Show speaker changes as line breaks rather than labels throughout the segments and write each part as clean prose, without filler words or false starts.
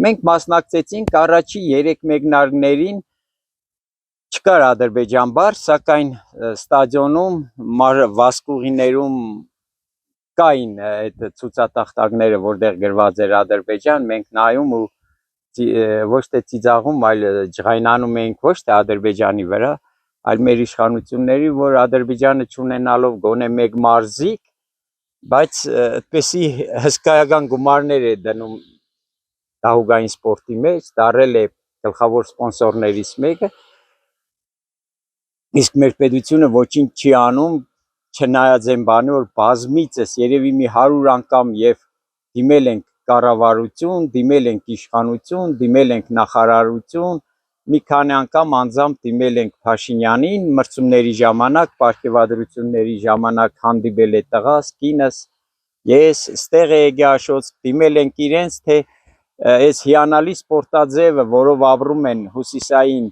մենք մասնակցեցինք առաջի 3 մեկնարկներին չկար Ադրբեջան բար, սակայն ստադիոնում վասկուղիներում կային այդ ցուցատախտակները, որտեղ գրված էր Ադրբեջան, մենք նայում ու ոչ թե ծիծաղում, այլ ջղայնանում էինք ոչ թե Ադրբեջանի վրա, այլ մեր իշխանությունների, որ Ադրբեջանը չունենալով գոնե մեկ մարզիկ, բայց այդպեսի հսկայական գումարներ է դնում դահուկային սպորտի մեջ, դարել է գլխավոր սպոնսորներից մեկը, իսկ մեր պետությունը ոչինչ չի անում, չնայած այն բանի, որ բազմիցս երևի մի 100 անգամ եւ դիմել ենք կառավարություն, դիմել ենք իշխանություն, դիմել ենք նախարարություն, մի քանի անգամ անձամբ դիմել ենք Փաշինյանին, մրցումների ժամանակ, պարգևադրությունների ժամանակ հանդիպել է տղաս, կինս, ես, ստեղ է եկե Աշոց, դիմել ենք իրենց, թե այս հիանալի սպորտաձևը, որով ապրում են հյուսիսային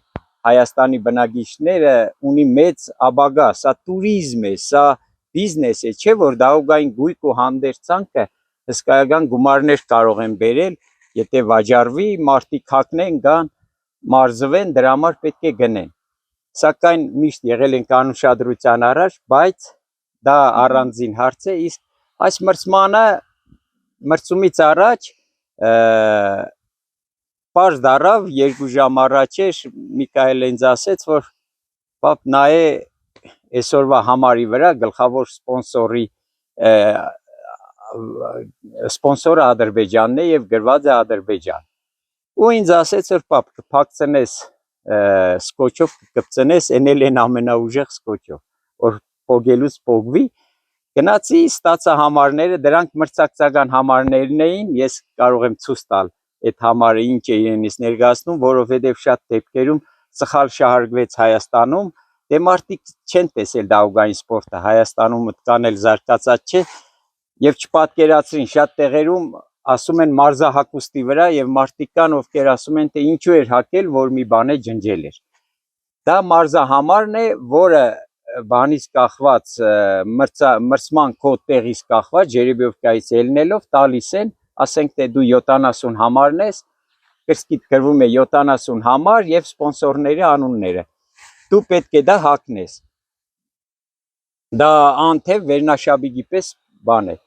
Հայաստանի բնակիչները, ունի մեծ ապագա, սա տուրիզմ է, սա բիզնես է, չէ՞ որ դահուկային գույք ու հանդերձանքը հսկայական գումարներ կարող են բերել, եթե վաճառվի, մարդիկ հագնեն, գան, մարզվեն, դրա համար պետք է գնեն։ Սակայն միշտ եղել ենք անուշադրության առաջ, բայց դա առանձին հարց է, իսկ այս մրցումից առաջ պարզ դարավ 2 ժամ առաջ էր Միքայելը ինձ ասեց, որ պապ նայե այսօրվա համարի վրա գլխավոր սպոնսորը Ադրբեջանն է եւ գրված է Ադրբեջան։ Ու ինձ ասեց, որ պապ կփակցնես սկոչով, կկպցնես, էնել են ամենաուժեղ սկոչով, որ փոգելուց փոգվի։ Գնացի, ստացա համարները, դրանք մրցակցական համարներն էին, ես կարող եմ ցույց տալ այդ համարը ինչ է իրենից ներկայացնում, որովհետև շատ դեպքերում սխալ շահարկվեց Հայաստանում, դե մարդիկ չեն տեսել դահուկային սպորտը, Հայաստանում կան էլ զարգացած չէ, եւ չպատկերացրին, շատ տեղերում ասում են մարզահակուստի վրա եւ մարդիկ կան, ովքեր ասում են, թե ինչու էր հակել, որ մի բան է ջնջել էր։ Դա մարզահամարն է, որը բանից կախված, մրցման կոդտեղից կախված, ջերեբիովկայից ելնելով տալիս են, ասենք թե դու 70 համարն ես, կրսկիտ գրվում է 70 համար եւ սպոնսորների անունները։ Դու պետք է դա հագնես։ Դա անթև վերնաշաբիկի պես բան է։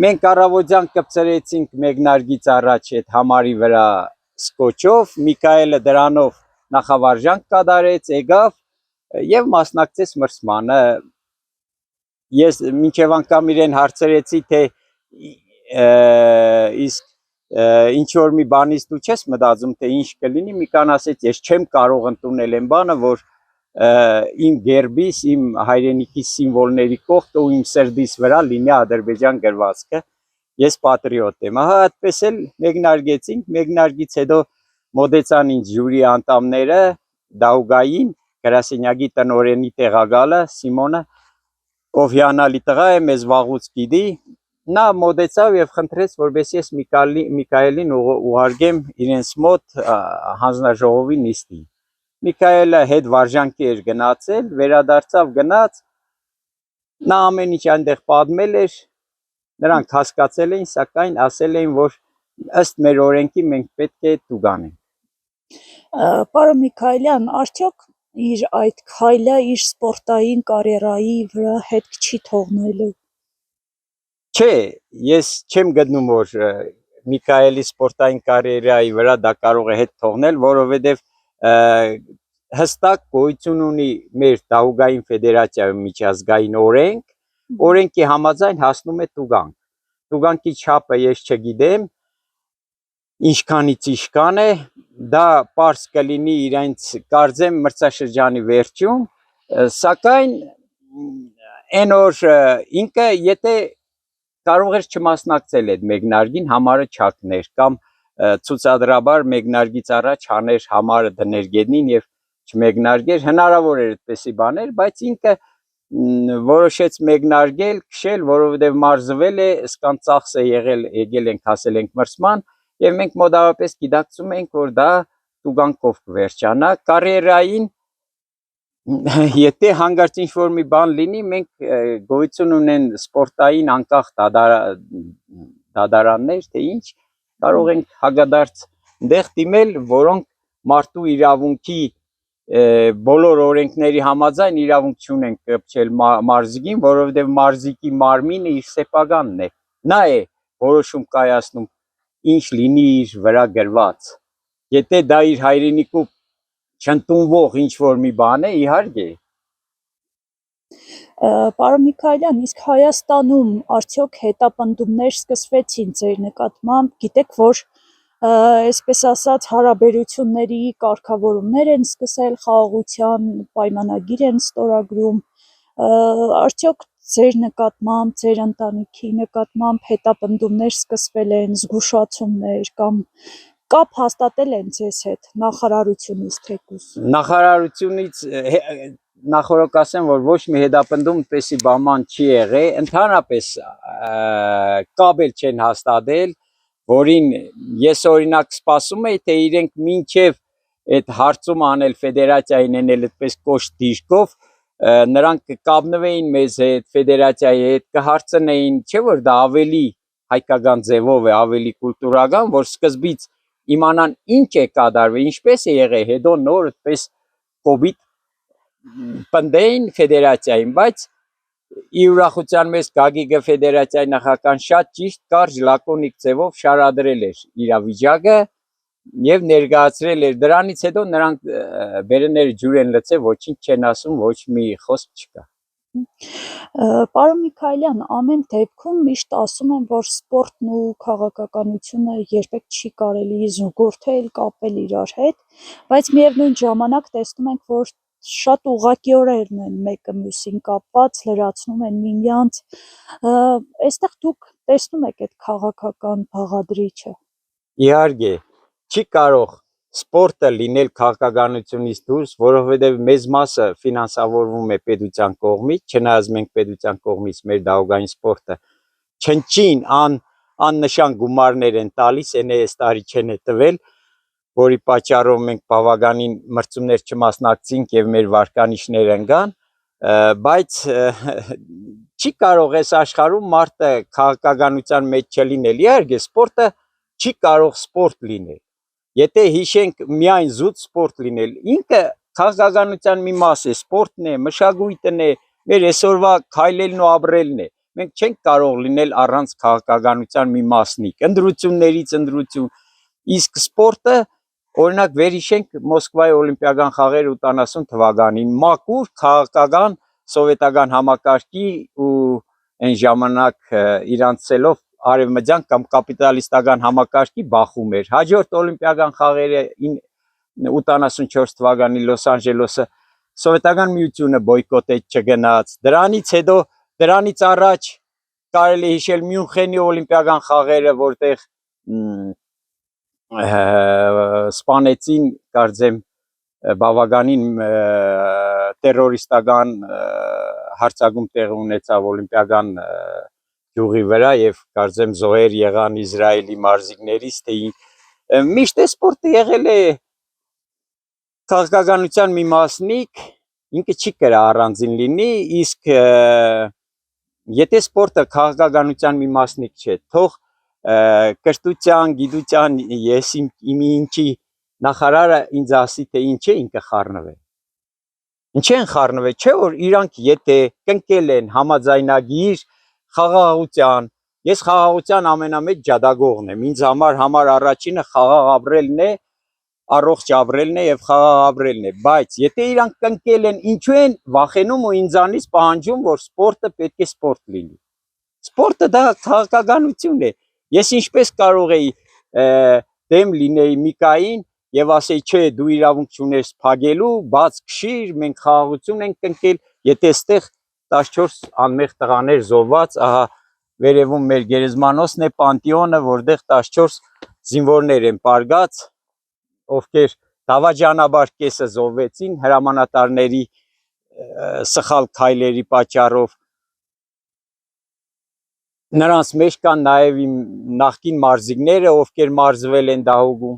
Մենք առավոտյան կպցրեցինք մեկնարկից առաջ այդ համարի վրա սկոչով, Միքայելը դրանով նախավարժանք կատարեց, եկավ եւ մասնակցեց մրցմանը։ Ես մինչև անգամ իրեն հարցրեցի, թե իսկ ինչ որ մի բանից դու չես մտածում, թե ինչ կլինի, Միկան ասեց, ես չեմ կարող ընդունել այն բանը, որ իմ գերբիս, իմ հայրենիքի սիմվոլների կողքը ու իմ սրտիս վրա լինի Ադրբեջան գրվածքը, ես պատրիոտ եմ։ Ահա այդպես էլ մեկնարկեցինք, մեկնարկից հետո մոտեցան ինձ ժյուրի անդամները, դահուկային գրասենյակի տնօրենի տեղակալը Սիմոնը, ով հիանալի տղա է, մեզ վաղուց գիտի, նա մոտեցավ եւ խնդրեց, որպեսզի ես Միքայելին ուղարկեմ իրենց մոտ հանձնաժողովի նիստին։ Միքայելը հետ վարժանքի էր գնացել, վերադարձավ գնաց, նա ամեն ինչ այնտեղ պատմել էր, նրանք հասկացել էին, սակայն ասել էին, որ ըստ մեր օրենքի մենք պետք է տուգանենք։
Պարոն Միքայելյան, արդյոք իր այդ քայլը իր սպորտային կարիերայի վրա հետք չի թողնելու։
Չէ, ես չեմ գտնում, որ Միքայելի սպորտային կարիերայի վրա դա կարող է հետ թողնել, որովհետև հստակ գոյություն ունի մեր դահուկային ֆեդերացիայում միջազգային օրենք, օրենքի համաձայն հասնում է տուգանք։ Տուգանքի չափը ես չգիտեմ, ինչքանից ինչքան է, դա պարզ կլինի իրենց կարծեմ մրցաշրջանի վերջում, սակայն այն օր ինքը եթե կարող էր չմասնակցել այդ մեկնարկին, համարը չհագներ կամ ցուցադրաբար մեկնարկից առաջ հաներ համարը դներ գետնին եւ չմեկնարկեր, հնարավոր էր այդպեսի բաներ, բայց ինքը որոշեց մեկնարկել, քշել, որովհետեւ մարզվել է, սկան ծախս է եղել, եկել ենք, հասել ենք մրցման եւ մենք մոտավորապես գիտակցում ենք, որ դա տուգանքով կվերջանա կարիերային, եթե հանկարծ ինչ որ մի բան լինի, մենք գոյություն ունեն սպորտային անկախ դատարաններ, թե ինչ, կարող ենք հագադարձ դեղ դիմել, որոնք մարդու իրավունքի բոլոր օրենքների համաձայն իրավունք չունեն կպչել մարզիկին, որովհետև մարզիկի մարմինը իր սեփականն է, նա է որոշում կայացնում ինչ լինի իր վրա գրված, եթե դա իր հայրենիքում չընդունվող ինչ որ մի բան է, իհարկե։
Պարոն Միքայելյան, իսկ Հայաստանում արդյոք հետապնդումներ սկսվեցին ձեր նկատմամբ, գիտեք, որ այսպես ասած հարաբերությունների կարգավորումներ են սկսել, խաղաղության պայմանագիր են ստորագրում, արդյոք ձեր նկատմամբ, ձեր ընտանիքի նկատմամբ հետապնդումներ սկսվել են, զգուշացումներ կամ կապ հաստատել են ձեզ հետ նախարարությունից թեկուզ։
Նախարարությունից նախորդ ասեմ, որ ոչ մի հետապնդում պես բաման չի եղել, ընդհանրապես կապ չեն հաստատել, որին ես օրինակ սպասում եի, թե իրենք մինչև այդ հարցում անել ֆեդերացիային ենել այդպես կոշտ դիրքով, նրանք կկապնվեին մեզ հետ, ֆեդերացիայի հետ, կհարցնեին, չէ՞ որ դա ավելի հայկական ձևով է, ավելի կուլտուրական, որ սկզբից իմանան ինչ է կատարվել, ինչպես է եղել, հետո նոր այդպես կոպիտ պնդեին ֆեդերացիային, բայց ի ուրախության մեզ Գագիկը ֆեդերացիայի նախագահան շատ ճիշտ կարճ լակոնիկ ձևով շարադրել էր իրավիճակը եւ ներկայացրել էր, դրանից հետո նրանք բերեները ջուր են լցել, ոչինչ չեն ասում, ոչ մի խոսք չկա։
Պարոն Միքայելյան, ամեն դեպքում միշտ ասում են, որ սպորտն ու քաղաքականությունը երբեք չի կարելի զուգորդել, կապել իրար հետ, բայց միևնույն ժամանակ տեսնում ենք, որ շատ ուղղակիորեն են մեկը մյուսին կապված, լրացնում են միմյանց, այստեղ դուք տեսնում եք այդ քաղաքական բաղադրիչը։
Իհարկե, չի կարող սպորտը լինել քաղաքականությունից դուրս, որովհետև մեծ մասը ֆինանսավորվում է պետության կողմից, չնայած մենք պետության կողմից մեր դահուկային սպորտը չնչին աննշան գումարներ են տալիս, այս տարի չեն տվել, որի պատճառով մենք բավականին մրցումներ չմասնակցենք եւ մեր վարկանիշները ընկան, բայց չի կարող այս աշխարհում մարդը քաղաքականության մեջ չլինել։ Իհարկե, սպորտը չի կարող սպորտ լինել։ Եթե հիշենք միայն զուտ սպորտ լինել, ինքը քաղաքականության մի մաս է, սպորտն է, մշակույթն է, մեր այսօրվա քայլելն ու ապրելն է։ Մենք չենք կարող լինել առանց քաղաքականության մի մասնիկ, ընտրություններից ընտրություն, իսկ սպորտը, օրինակ վերհիշենք Մոսկվայի օլիմպիական խաղերը 80 թվականին, մաքուր քաղաքական սովետական համակարգի ու այն ժամանակ իրանցելով արևմտյան կամ կապիտալիստական համակարգի բախում էր։ Հաջորդ օլիմպիական խաղերը 84 թվականի Լոս Անջելեսը սովետական միությունը բոյկոտեց չգնաց։ Դրանից առաջ կարելի է հիշել Մյունխենի օլիմպիական խաղերը, որտեղ սպանեցին, կարծեմ, բավականին տերորիստական հարձակում տեղի ունեցավ օլիմպիական գյուղի վրա եւ կարծեմ զոհեր եղան Իսրայելի մարզիկներից, թե միշտ սպորտը եղել է քաղաքականության մի մասնիկ, ինքը չի կրա առանձին լինի, իսկ եթե սպորտը քաղաքականության մի մասնիկ չէ, թող կրթության, գիտության, ես իմ ինչի նախարարը ինձ ասի, թե ինչ է ինքը խառնվել։ Ինչ են խառնվել, չէ որ իրանք եթե կնկել են համաձայնագիր խաղաղության, ես խաղաղության ամենամեծ ջատագողն եմ, ինձ համար առաջինը խաղաղ ապրելն է, առողջ ապրելն է եւ խաղաղ ապրելն է, բայց եթե իրանք կնկել են, ինչու են վախենում ու ինձանից պահանջում, որ սպորտը պետք է սպորտ լինի։ Սպորտը դա քաղաքականություն է։ Ես ինչպես կարող էի դեմ լինեի Միկային եւ ասեի, չէ, դու իրավունք չունես փագելու, բաց քշիր, մենք խաղաղություն ենք կնկել, եթե այստեղ 14 անմեղ տղաներ զոհված, ահա վերևում մեր գերեզմանոցն է, Պանտեոնը, որտեղ 14 զինվորներ են պարգած, ովքեր դավաճանաբար կեսը զոհվեցին հրամանատարների սխալ քայլերի պատճառով։ Նրանց մեջ կան նաև իմ նախկին մարզիկները, ովքեր մարզվել են դահուկում։